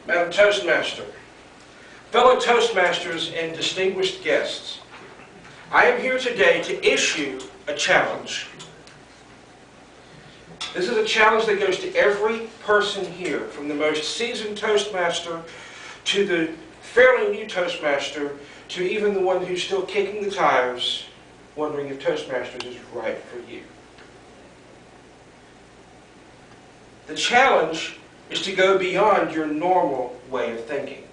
Madam Toastmaster, fellow Toastmasters and distinguished guests, I am here today to issue a challenge. This is a challenge that goes to every person here, from the most seasoned Toastmaster to the fairly new Toastmaster to even the one who's still kicking the tires, wondering if Toastmasters is right for you. The challenge is to go beyond your normal way of thinking.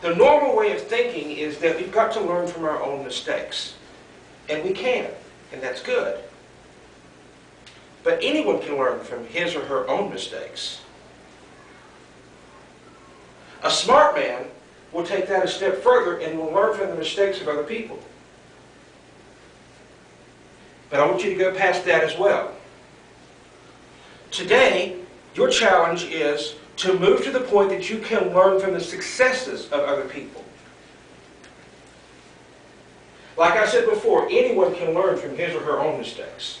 The normal way of thinking is that we've got to learn from our own mistakes. And we can, and that's good. But anyone can learn from his or her own mistakes. A smart man will take that a step further and will learn from the mistakes of other people. But I want you to go past that as well. Today, your challenge is to move to the point that you can learn from the successes of other people. Like I said before, anyone can learn from his or her own mistakes.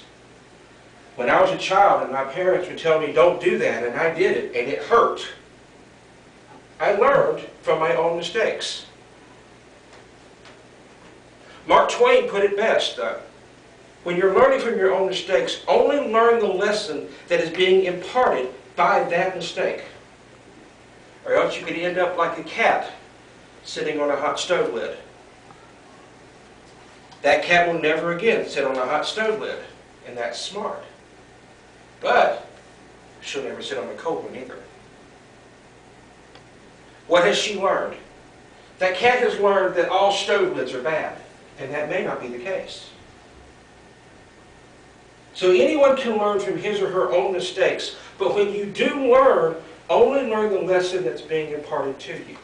When I was a child and my parents would tell me, don't do that, and I did it, and it hurt, I learned from my own mistakes. Mark Twain put it best, though. When you're learning from your own mistakes, only learn the lesson that is being imparted by that mistake. Or else you could end up like a cat sitting on a hot stove lid. That cat will never again sit on a hot stove lid, and that's smart. But she'll never sit on a cold one either. What has she learned? That cat has learned that all stove lids are bad, and that may not be the case. So anyone can learn from his or her own mistakes, but when you do learn, only learn the lesson that's being imparted to you.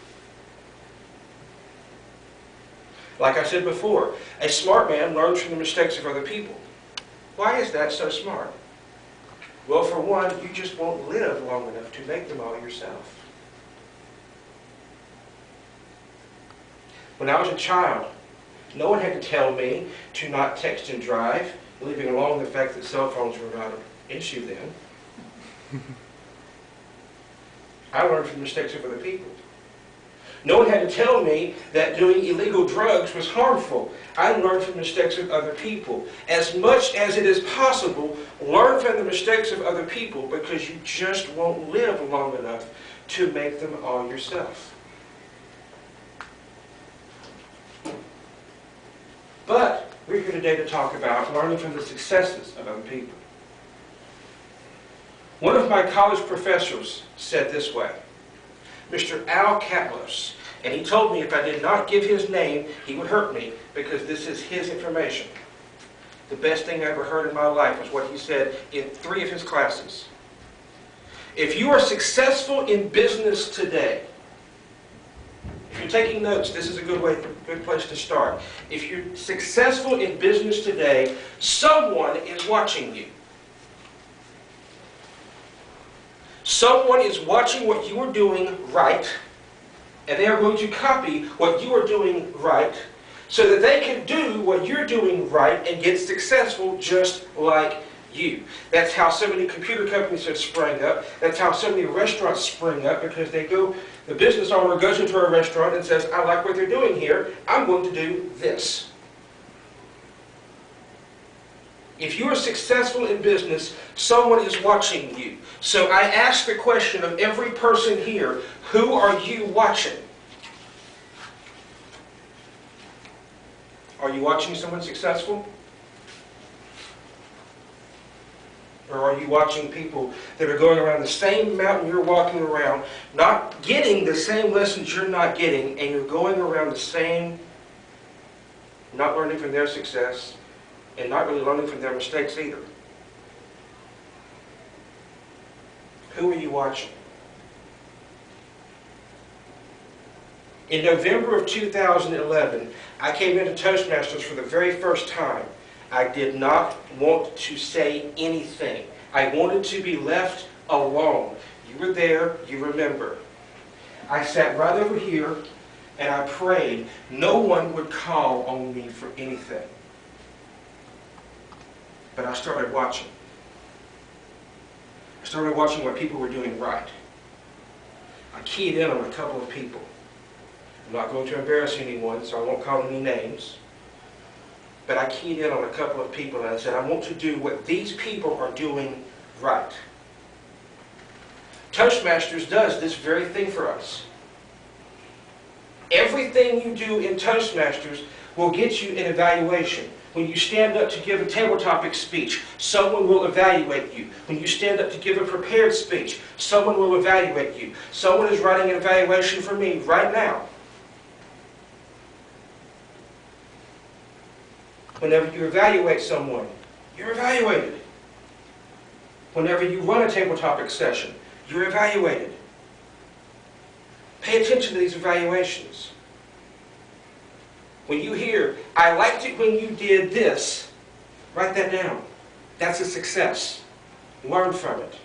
Like I said before, a smart man learns from the mistakes of other people. Why is that so smart? Well, for one, you just won't live long enough to make them all yourself. When I was a child, no one had to tell me to not text and drive, leaving alone the fact that cell phones were not an issue then. I learned from the mistakes of other people. No one had to tell me that doing illegal drugs was harmful. I learned from the mistakes of other people. As much as it is possible, learn from the mistakes of other people, because you just won't live long enough to make them all yourself. But we're here today to talk about learning from the successes of other people. One of my college professors said this way, Mr. Al Catlos, and he told me if I did not give his name, he would hurt me, because this is his information. The best thing I ever heard in my life was what he said in 3 of his classes. If you are successful in business today, if you're taking notes, this is a good place to start. If you're successful in business today, someone is watching you. Someone is watching what you are doing right, and they are going to copy what you are doing right, so that they can do what you're doing right and get successful just like you. That's how so many computer companies have sprung up. That's how so many restaurants spring up, because the business owner goes into a restaurant and says, I like what they're doing here, I'm going to do this. If you are successful in business, someone is watching you. So I ask the question of every person here, who are you watching? Are you watching someone successful? Or are you watching people that are going around the same mountain you're walking around, not getting the same lessons you're not getting, and you're going around the same, not learning from their success, and not really learning from their mistakes either? Who are you watching? In November of 2011, I came into Toastmasters for the very first time. I did not want to say anything. I wanted to be left alone. You were there, you remember. I sat right over here and I prayed no one would call on me for anything. But I started watching. I started watching what people were doing right. I keyed in on a couple of people. I'm not going to embarrass anyone, so I won't call any names. But I keyed in on a couple of people and I said, I want to do what these people are doing right. Toastmasters does this very thing for us. Everything you do in Toastmasters will get you an evaluation. When you stand up to give a table topic speech, someone will evaluate you. When you stand up to give a prepared speech, someone will evaluate you. Someone is writing an evaluation for me right now. Whenever you evaluate someone, you're evaluated. Whenever you run a table topic session, you're evaluated. Pay attention to these evaluations. When you hear, I liked it when you did this, write that down. That's a success. Learn from it.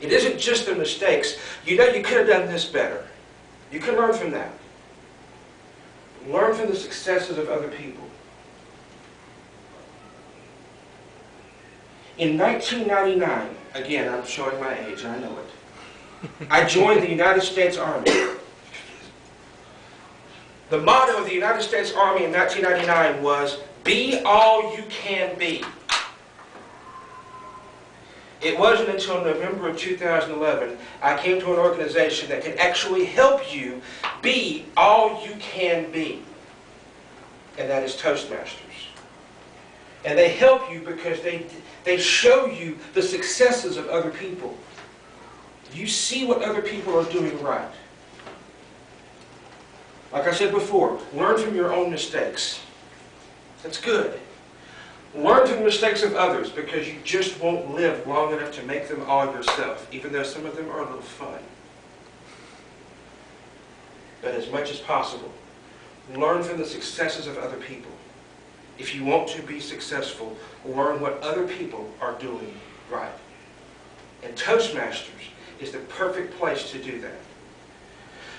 It isn't just the mistakes. You know you could have done this better. You can learn from that. Learn from the successes of other people. In 1999, again, I'm showing my age, I know it, I joined the United States Army. The motto of the United States Army in 1999 was, be all you can be. It wasn't until November of 2011 I came to an organization that can actually help you be all you can be. And that is Toastmasters. And they help you because they show you the successes of other people. You see what other people are doing right. Like I said before, learn from your own mistakes. That's good. Learn from the mistakes of others because you just won't live long enough to make them all yourself, even though some of them are a little fun. But as much as possible, learn from the successes of other people. If you want to be successful, learn what other people are doing right. And Toastmasters is the perfect place to do that.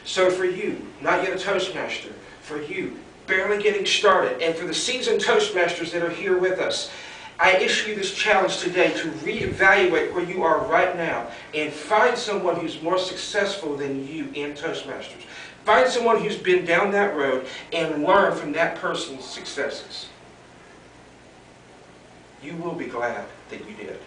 So for you, not yet a Toastmaster, for you, barely getting started, and for the seasoned Toastmasters that are here with us, I issue this challenge today to reevaluate where you are right now and find someone who's more successful than you in Toastmasters. Find someone who's been down that road and learn from that person's successes. You will be glad that you did.